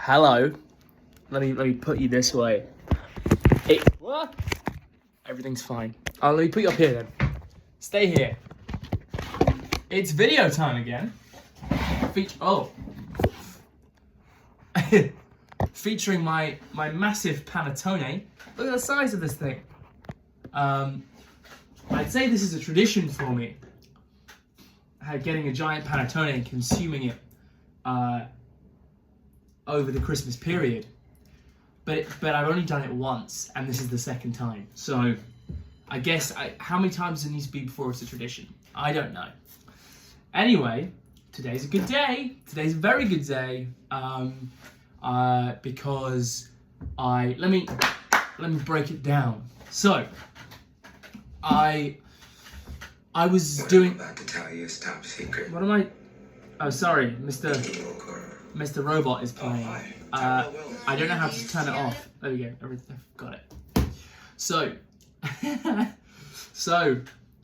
Hello. Let me put you this way. What? Everything's fine. Let me put you up here then. Stay here. It's video time again. Featuring my massive panettone. Look at the size of this thing. I'd say this is a tradition for me. Getting a giant panettone and consuming it over the Christmas period. But I've only done it once, and this is the second time. So I guess, how many times does it need to be before it's a tradition? I don't know. Anyway, today's a good day. Today's a very good day. Because let me break it down. So I was doing. About to tell you a top secret. What am I? Oh, sorry, Mr. Robot is playing. I don't know how to turn it off. There we go. Everything, got it. So,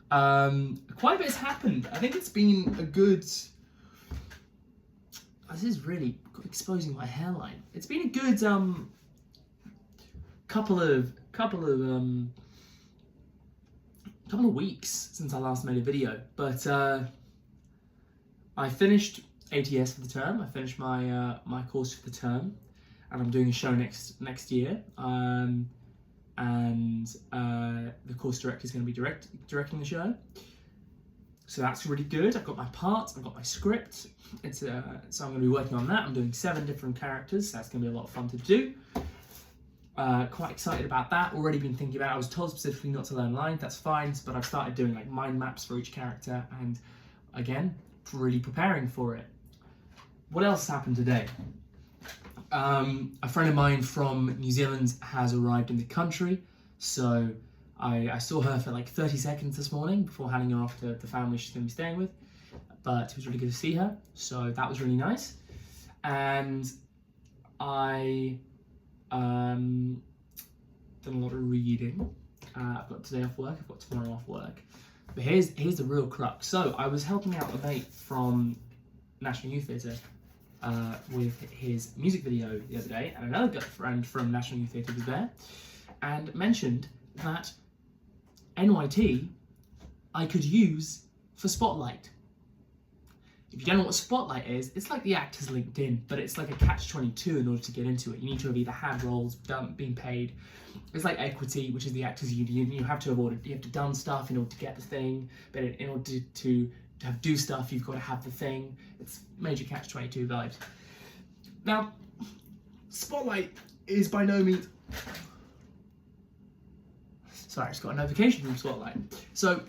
quite a bit has happened. I think it's been a good. This is really exposing my hairline. It's been a good couple of weeks since I last made a video. But I finished ATS for the term. I finished my my course for the term, and I'm doing a show next year. And the course director is going to be directing the show. So that's really good. I've got my part, I've got my script. So I'm going to be working on that. I'm doing 7 different characters. So that's going to be a lot of fun to do. Quite excited about that. Already been thinking about it. I was told specifically not to learn lines. That's fine. But I've started doing like mind maps for each character. And again, really preparing for it. What else happened today? A friend of mine from New Zealand has arrived in the country. So I saw her for like 30 seconds this morning before handing her off to the family she's going to be staying with. But it was really good to see her. So that was really nice. And I done a lot of reading. I've got today off work. I've got tomorrow off work. But here's the real crux. So I was helping out a mate from National Youth Theatre with his music video the other day. And another good friend from National Youth Theatre was there. And mentioned that NYT I could use for Spotlight. If you don't know what Spotlight is, it's like the actor's LinkedIn, but it's like a catch-22 in order to get into it. You need to have either had roles, been paid. It's like Equity, which is the actors union. You have to have done stuff in order to get the thing, but in order to do stuff, you've got to have the thing. It's major catch-22 vibes. Now, Spotlight is by no means. Sorry, I just got a notification from Spotlight. So,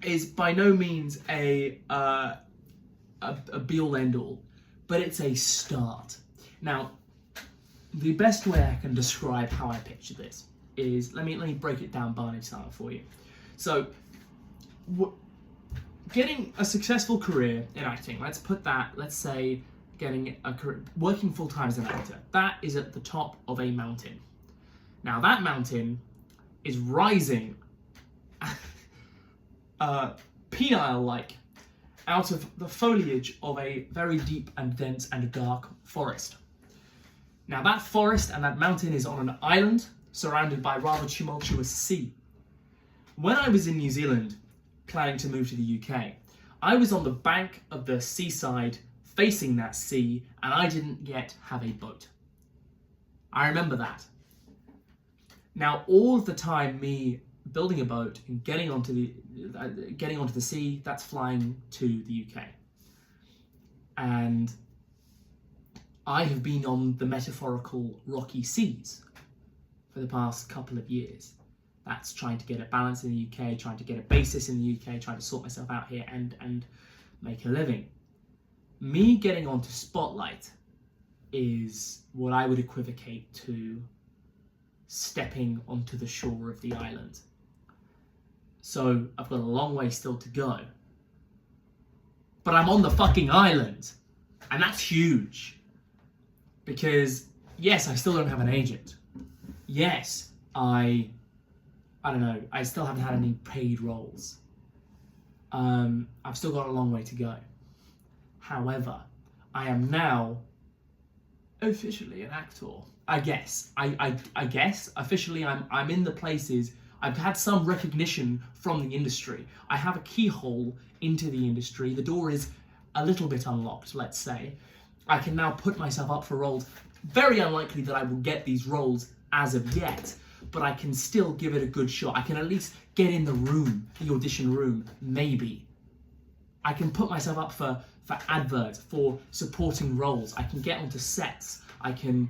is by no means a be-all end-all, but it's a start. Now, the best way I can describe how I picture this is, let me break it down Barney style for you. So, getting a successful career in acting, let's say getting a career, working full-time as an actor, that is at the top of a mountain. Now, that mountain is rising penile-like out of the foliage of a very deep and dense and dark forest. Now that forest and that mountain is on an island surrounded by rather tumultuous sea. When I was in New Zealand planning to move to the UK, I was on the bank of the seaside facing that sea, and I didn't yet have a boat. I remember that. Now all of the time me building a boat and getting onto the sea, that's flying to the UK. And I have been on the metaphorical rocky seas for the past couple of years. That's trying to get a balance in the UK, trying to get a basis in the UK, trying to sort myself out here and make a living. Me getting onto Spotlight is what I would equivocate to stepping onto the shore of the island. So I've got a long way still to go. But I'm on the fucking island. And that's huge. Because, yes, I still don't have an agent. Yes, I don't know, I still haven't had any paid roles. I've still got a long way to go. However, I am now officially an actor. I guess. I guess officially I'm in the places. I've had some recognition from the industry. I have a keyhole into the industry. The door is a little bit unlocked, let's say. I can now put myself up for roles. Very unlikely that I will get these roles as of yet, but I can still give it a good shot. I can at least get in the room, the audition room, maybe. I can put myself up for adverts, for supporting roles. I can get onto sets. I can,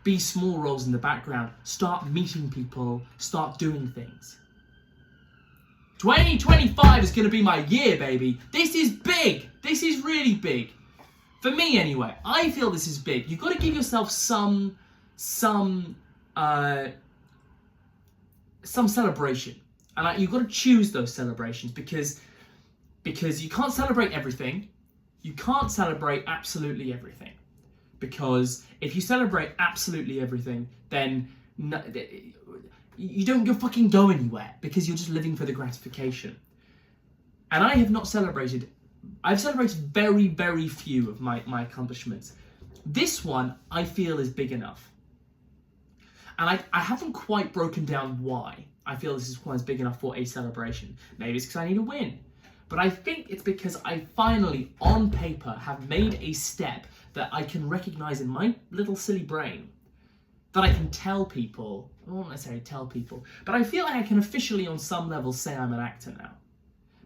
be small roles in the background, start meeting people, start doing things. 2025 is going to be my year, baby. This is big. This is really big. For me, anyway. I feel this is big. You've got to give yourself some celebration. And you've got to choose those celebrations because you can't celebrate everything. You can't celebrate absolutely everything. Because if you celebrate absolutely everything, then you'll fucking go anywhere because you're just living for the gratification. And I have not celebrated. I've celebrated very, very few of my accomplishments. This one I feel is big enough. And I haven't quite broken down why I feel this one is big enough for a celebration. Maybe it's because I need a win. But I think it's because I finally, on paper, have made a step that I can recognize in my little silly brain. That I can tell people, I won't necessarily tell people, but I feel like I can officially on some level say I'm an actor now.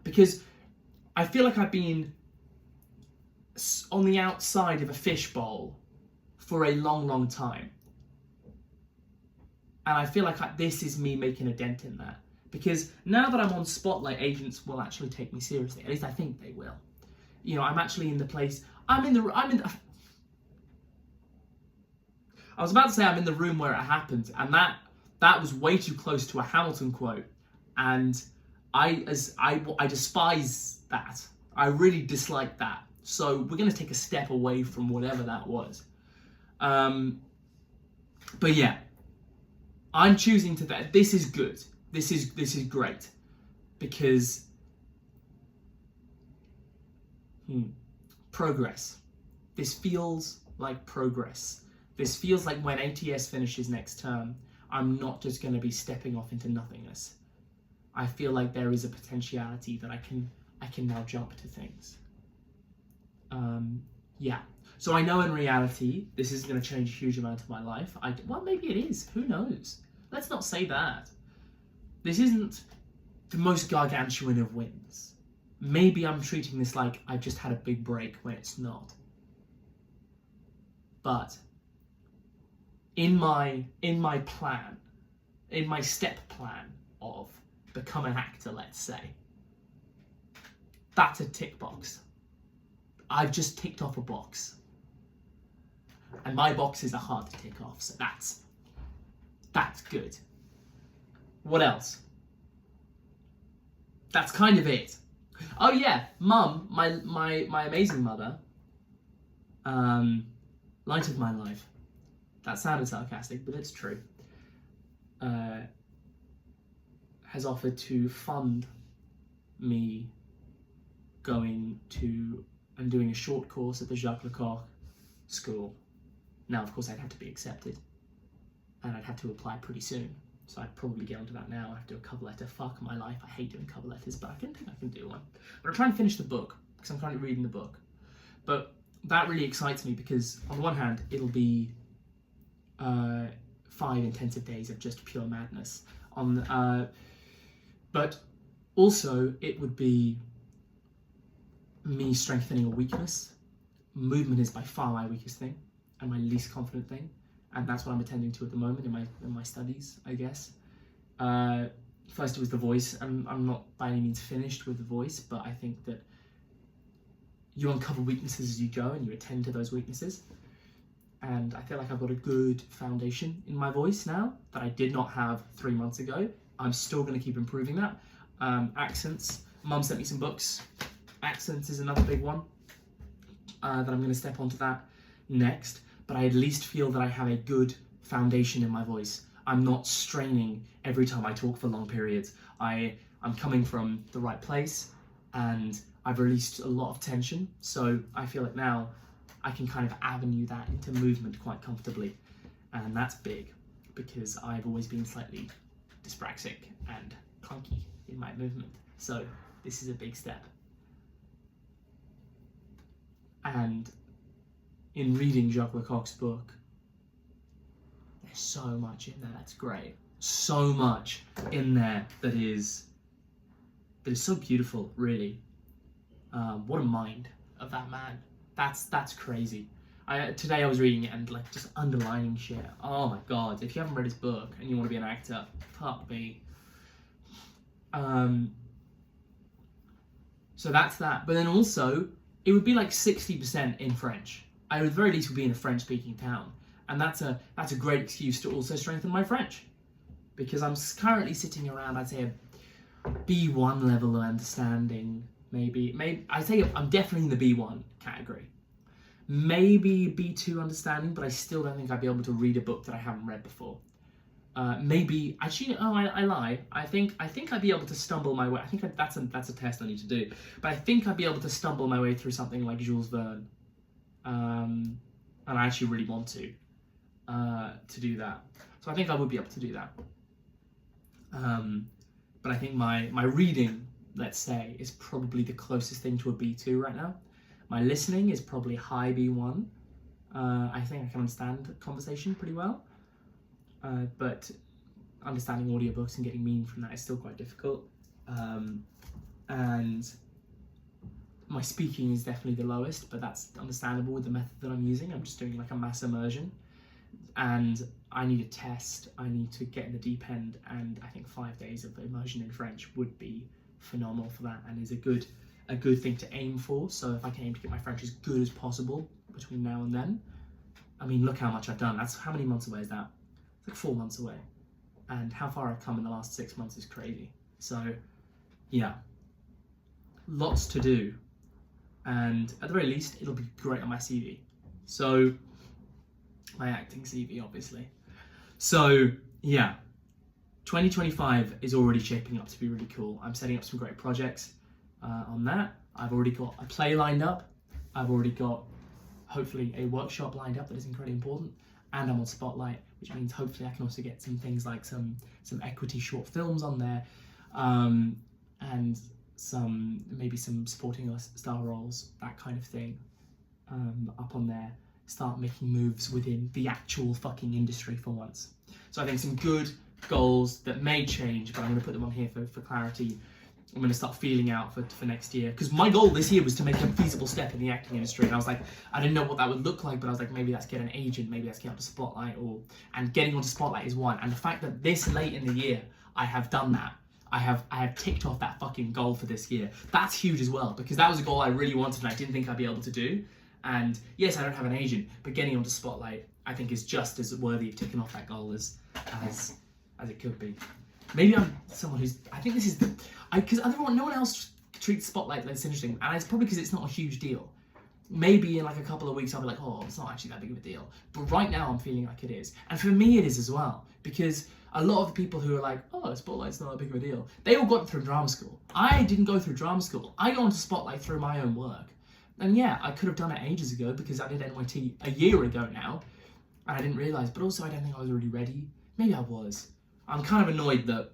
Because I feel like I've been on the outside of a fishbowl for a long, long time. And I feel like this is me making a dent in that. Because now that I'm on Spotlight, agents will actually take me seriously. At least I think they will. I'm actually in the place, I was about to say I'm in the room where it happened, and that was way too close to a Hamilton quote. And I despise that. I really dislike that. So we're going to take a step away from whatever that was. But yeah, I'm choosing to that. This is good. This is great because progress. This feels like progress. This feels like when ATS finishes next term, I'm not just going to be stepping off into nothingness. I feel like there is a potentiality that I can now jump to things. Yeah. So I know in reality, this isn't going to change a huge amount of my life. Well, maybe it is. Who knows? Let's not say that. This isn't the most gargantuan of wins. Maybe I'm treating this like I've just had a big break when it's not. But in my plan, in my step plan of become an actor, let's say, that's a tick box. I've just ticked off a box. And my boxes are hard to tick off, so that's good. What else? That's kind of it. Oh yeah, Mum, my amazing mother, light of my life. That sounded sarcastic, but it's true. Has offered to fund me going to and doing a short course at the Jacques Lecoq School. Now, of course, I'd have to be accepted, and I'd have to apply pretty soon. So I'd probably get onto that now. I have to do a cover letter. Fuck my life. I hate doing cover letters, but I think I can do one. But I'm trying to finish the book because I'm currently reading the book. But that really excites me because on the one hand, it'll be 5 intensive days of just pure madness. But also it would be me strengthening a weakness. Movement is by far my weakest thing and my least confident thing. And that's what I'm attending to at the moment in my studies, I guess. First it was the voice, and I'm not by any means finished with the voice, but I think that you uncover weaknesses as you go and you attend to those weaknesses. And I feel like I've got a good foundation in my voice now that I did not have 3 months ago. I'm still going to keep improving that. Accents. Mum sent me some books. Accents is another big one that I'm going to step onto that next. But I at least feel that I have a good foundation in my voice. I'm not straining every time I talk for long periods. I'm coming from the right place and I've released a lot of tension. So I feel like now I can kind of avenue that into movement quite comfortably. And that's big because I've always been slightly dyspraxic and clunky in my movement. So this is a big step. And in reading Jacques Lecoq's book, there's so much in there that's great. So much in there that is so beautiful, really. What a mind of that man. That's crazy. Today I was reading it and like just underlining shit. Oh my god, if you haven't read his book and you want to be an actor, fuck me. So that's that. But then also, it would be like 60% in French. I at the very least would be in a French-speaking town. And that's a great excuse to also strengthen my French. Because I'm currently sitting around, I'd say, a B1 level of understanding, maybe. I'd say I'm definitely in the B1 category. Maybe B2 understanding, but I still don't think I'd be able to read a book that I haven't read before. Maybe, actually, I lie. I think I'd be able to stumble my way. I think that's a test I need to do. But I think I'd be able to stumble my way through something like Jules Verne. And I actually really want to do that. So I think I would be able to do that. But I think my reading, let's say, is probably the closest thing to a B2 right now. My listening is probably high B1. I think I can understand conversation pretty well. But understanding audiobooks and getting meaning from that is still quite difficult. And my speaking is definitely the lowest, but that's understandable with the method that I'm using. I'm just doing like a mass immersion. And I need a test. I need to get in the deep end, and I think 5 days of immersion in French would be phenomenal for that, and is a good thing to aim for. So if I can aim to get my French as good as possible between now and then, I mean, look how much I've done. That's how many months away is that? It's like 4 months away, and how far I've come in the last 6 months is crazy. So yeah, lots to do, and at the very least, it'll be great on my CV. So my acting CV, obviously. So yeah, 2025 is already shaping up to be really cool. I'm setting up some great projects on that. I've already got a play lined up. I've already got, hopefully, a workshop lined up that is incredibly important. And I'm on Spotlight, which means hopefully I can also get some things like some equity short films on there, and maybe some supporting star roles, that kind of thing, up on there. Start making moves within the actual fucking industry for once. So I think some good goals that may change, but I'm going to put them on here for clarity. I'm going to start feeling out for next year, because my goal this year was to make a feasible step in the acting industry, and I was like, I didn't know what that would look like, but I was like, maybe that's get an agent, maybe that's get onto Spotlight, and getting onto Spotlight is one. And the fact that this late in the year I have done that, I have ticked off that fucking goal for this year. That's huge as well, because that was a goal I really wanted and I didn't think I'd be able to do. And yes, I don't have an agent, but getting onto Spotlight, I think, is just as worthy of ticking off that goal as it could be. Maybe I'm someone who's, I think this is because no one else treats Spotlight like it's interesting, and it's probably because it's not a huge deal. Maybe in like a couple of weeks I'll be like, oh, it's not actually that big of a deal. But right now I'm feeling like it is. And for me it is as well, because a lot of the people who are like, oh, Spotlight's not that big of a deal, they all got through drama school. I didn't go through drama school. I got onto Spotlight through my own work. And yeah, I could have done it ages ago because I did NYT a year ago now, and I didn't realise, but also I don't think I was really ready. Maybe I was. I'm kind of annoyed that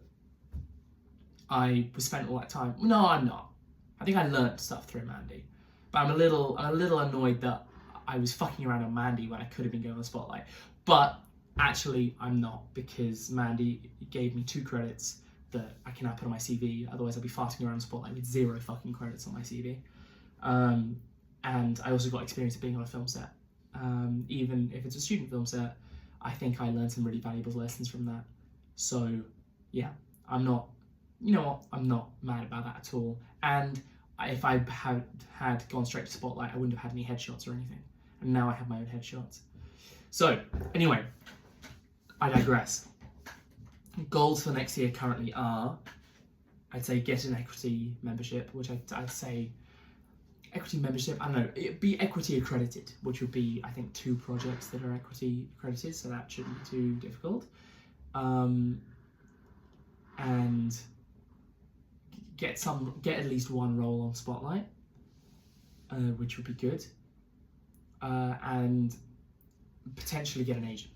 I spent all that time. No, I'm not. I think I learnt stuff through Mandy. But I'm a little annoyed that I was fucking around on Mandy when I could have been going on the Spotlight. But actually, I'm not, because Mandy gave me 2 credits that I can now put on my CV. Otherwise, I'd be farting around the Spotlight with 0 fucking credits on my CV. And I also got experience of being on a film set. Even if it's a student film set, I think I learned some really valuable lessons from that. So yeah, I'm not mad about that at all. And if I had gone straight to Spotlight, I wouldn't have had any headshots or anything. And now I have my own headshots. So anyway, I digress. Goals for next year currently are, I'd say, get an equity membership, which I'd say equity membership, I don't know, it'd be equity accredited, which would be, I think, 2 projects that are equity accredited, so that shouldn't be too difficult. And get at least 1 role on Spotlight, which would be good. and potentially get an agent.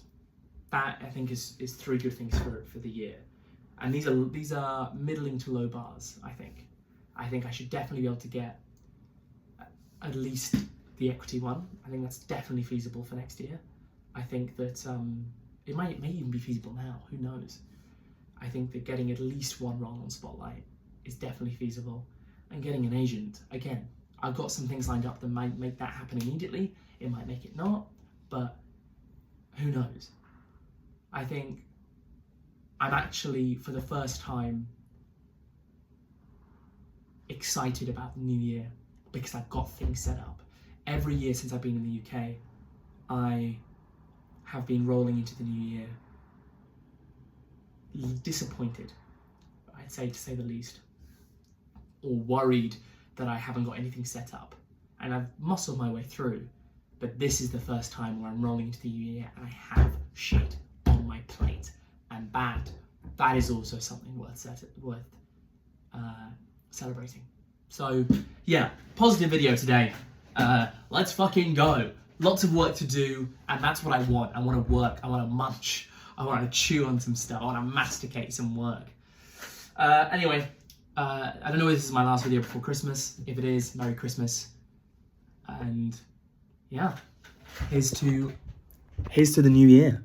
That I think is 3 good things for the year, and these are middling to low bars. I think I should definitely be able to get at least the equity one. I think that's definitely feasible for next year. I think that it may even be feasible now. Who knows? I think that getting at least 1 role on Spotlight is definitely feasible, and getting an agent, again, I've got some things lined up that might make that happen immediately. It might make it not, but who knows? I think I'm actually, for the first time, excited about the new year because I've got things set up. Every year since I've been in the UK, I have been rolling into the new year disappointed, I'd say, to say the least, or worried that I haven't got anything set up. And I've muscled my way through, but this is the first time where I'm rolling into the new year and I have shit on my plate, and that is also something worth celebrating. So yeah, positive video today. Let's fucking go. Lots of work to do, and that's what I want. I want to work, I want to munch, I want to chew on some stuff, I want to masticate some work. Anyway, I don't know if this is my last video before Christmas. If it is, Merry Christmas. And yeah, here's to the new year.